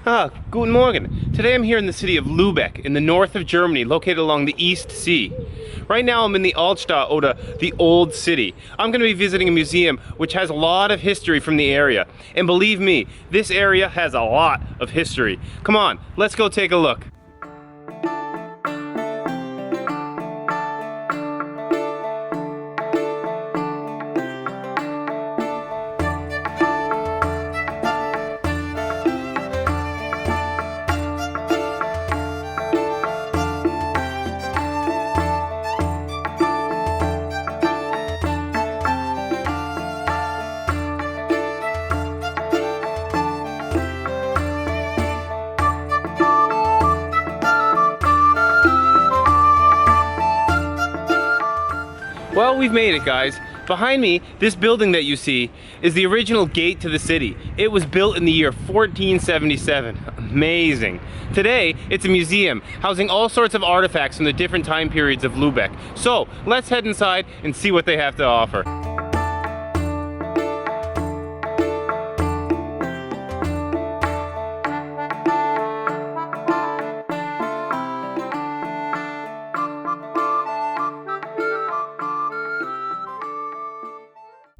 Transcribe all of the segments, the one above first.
Guten Morgen. Today I'm here in the city of Lübeck, in the north of Germany, located along the East Sea. Right now I'm in the Altstadt, oder the Old City. I'm going to be visiting a museum which has a lot of history from the area. And believe me, this area has a lot of history. Come on, let's go take a look. Well, we've made it, guys. Behind me, this building that you see is the original gate to the city. It was built in the year 1477. Amazing. Today, it's a museum housing all sorts of artifacts from the different time periods of Lübeck. So, let's head inside and see what they have to offer.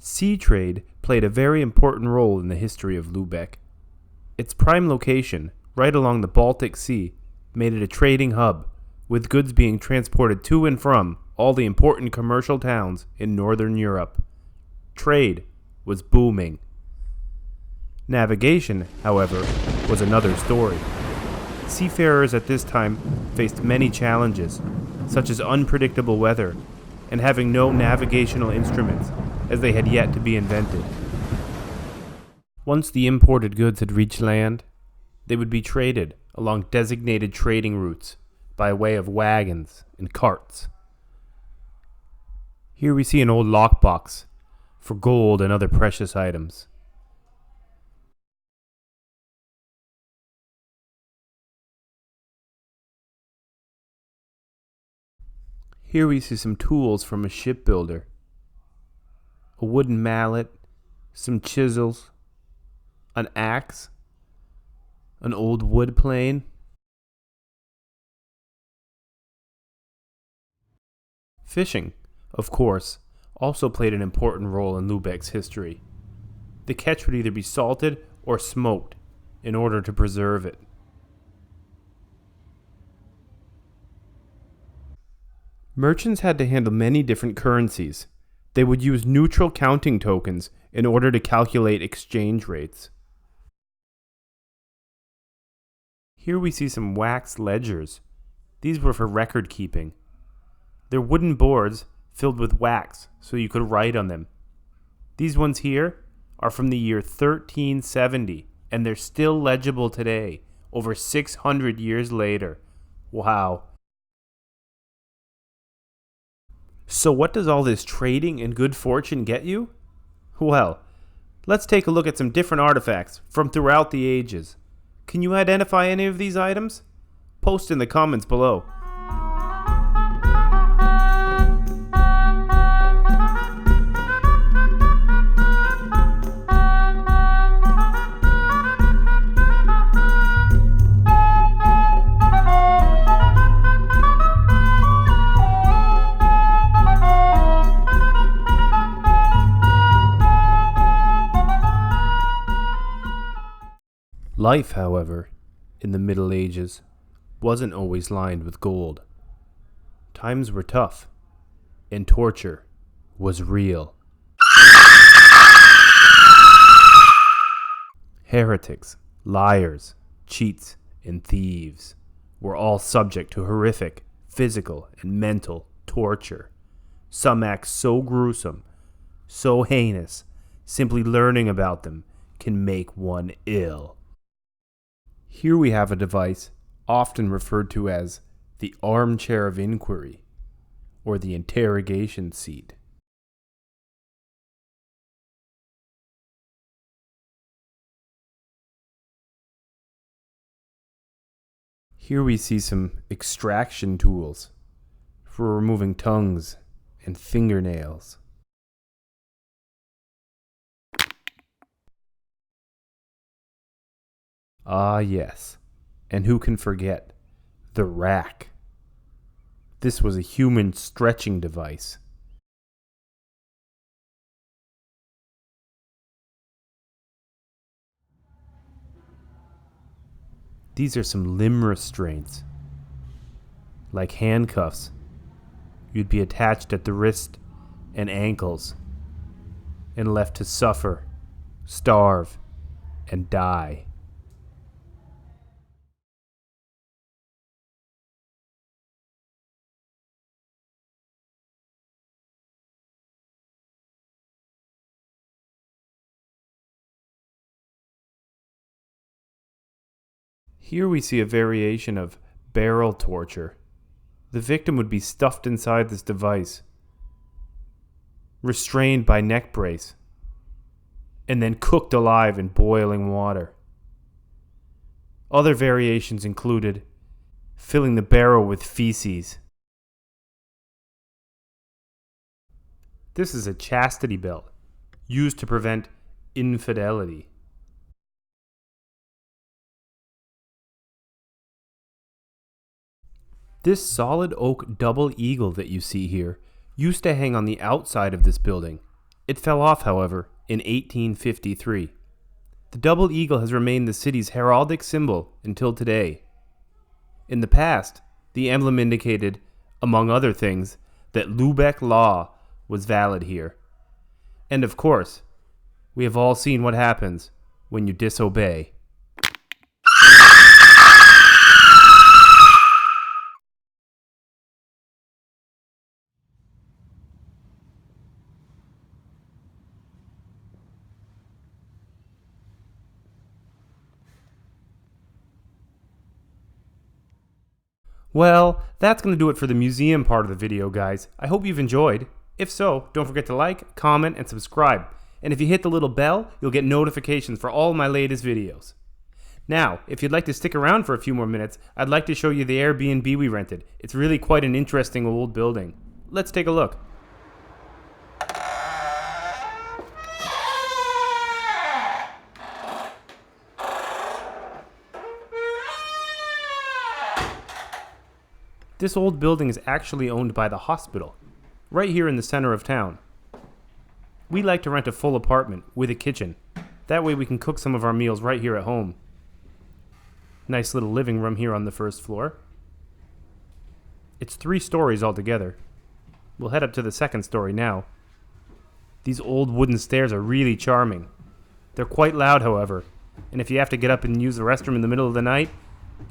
Sea trade played a very important role in the history of Lübeck. Its prime location, right along the Baltic Sea, made it a trading hub, with goods being transported to and from all the important commercial towns in Northern Europe. Trade was booming. Navigation, however, was another story. Seafarers at this time faced many challenges, such as unpredictable weather and having no navigational instruments, as they had yet to be invented. Once the imported goods had reached land, they would be traded along designated trading routes by way of wagons and carts. Here we see an old lockbox for gold and other precious items. Here we see some tools from a shipbuilder. A wooden mallet, some chisels, an axe, an old wood plane. Fishing, of course, also played an important role in Lübeck's history. The catch would either be salted or smoked in order to preserve it. Merchants had to handle many different currencies. They would use neutral counting tokens in order to calculate exchange rates. Here we see some wax ledgers. These were for record keeping. They're wooden boards filled with wax so you could write on them. These ones here are from the year 1370, and they're still legible today, over 600 years later. Wow. So what does all this trading and good fortune get you? Well, let's take a look at some different artifacts from throughout the ages. Can you identify any of these items? Post in the comments below. Life, however, in the Middle Ages wasn't always lined with gold. Times were tough, and torture was real. Heretics, liars, cheats, and thieves were all subject to horrific physical and mental torture. Some acts so gruesome, so heinous, simply learning about them can make one ill. Here we have a device often referred to as the armchair of inquiry or the interrogation seat. Here we see some extraction tools for removing tongues and fingernails. Ah, yes. And who can forget the rack? This was a human stretching device. These are some limb restraints. Like handcuffs. You'd be attached at the wrist and ankles and left to suffer, starve, and die. Here we see a variation of barrel torture. The victim would be stuffed inside this device, restrained by neck brace, and then cooked alive in boiling water. Other variations included filling the barrel with feces. This is a chastity belt used to prevent infidelity. This solid oak double eagle that you see here used to hang on the outside of this building. It fell off, however, in 1853. The double eagle has remained the city's heraldic symbol until today. In the past, the emblem indicated, among other things, that Lubeck law was valid here. And of course, we have all seen what happens when you disobey. Well, that's going to do it for the museum part of the video, guys. I hope you've enjoyed. If so, don't forget to like, comment, and subscribe. And if you hit the little bell, you'll get notifications for all my latest videos. Now, if you'd like to stick around for a few more minutes, I'd like to show you the Airbnb we rented. It's really quite an interesting old building. Let's take a look. This old building is actually owned by the hospital, right here in the center of town. We like to rent a full apartment with a kitchen. That way we can cook some of our meals right here at home. Nice little living room here on the first floor. It's 3 stories altogether. We'll head up to the second story now. These old wooden stairs are really charming. They're quite loud, however, and if you have to get up and use the restroom in the middle of the night,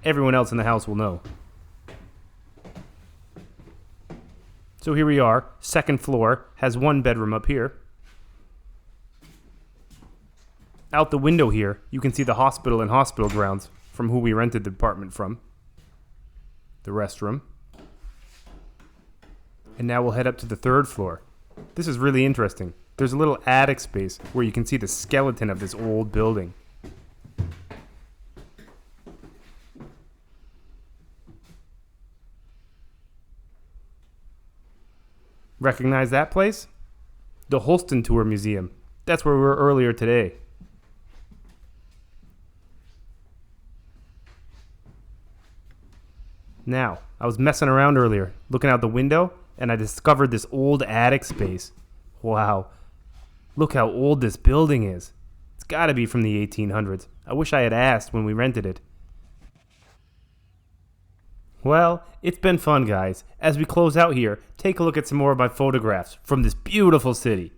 everyone else in the house will know. So here we are, second floor, has 1 bedroom up here. Out the window here, you can see the hospital and hospital grounds from who we rented the apartment from. The restroom. And now we'll head up to the 3rd floor. This is really interesting. There's a little attic space where you can see the skeleton of this old building. Recognize that place? The Holston Tour Museum. That's where we were earlier today. Now, I was messing around earlier, looking out the window, and I discovered this old attic space. Wow. Look how old this building is. It's gotta be from the 1800s. I wish I had asked when we rented it. Well, it's been fun, guys. As we close out here, take a look at some more of my photographs from this beautiful city.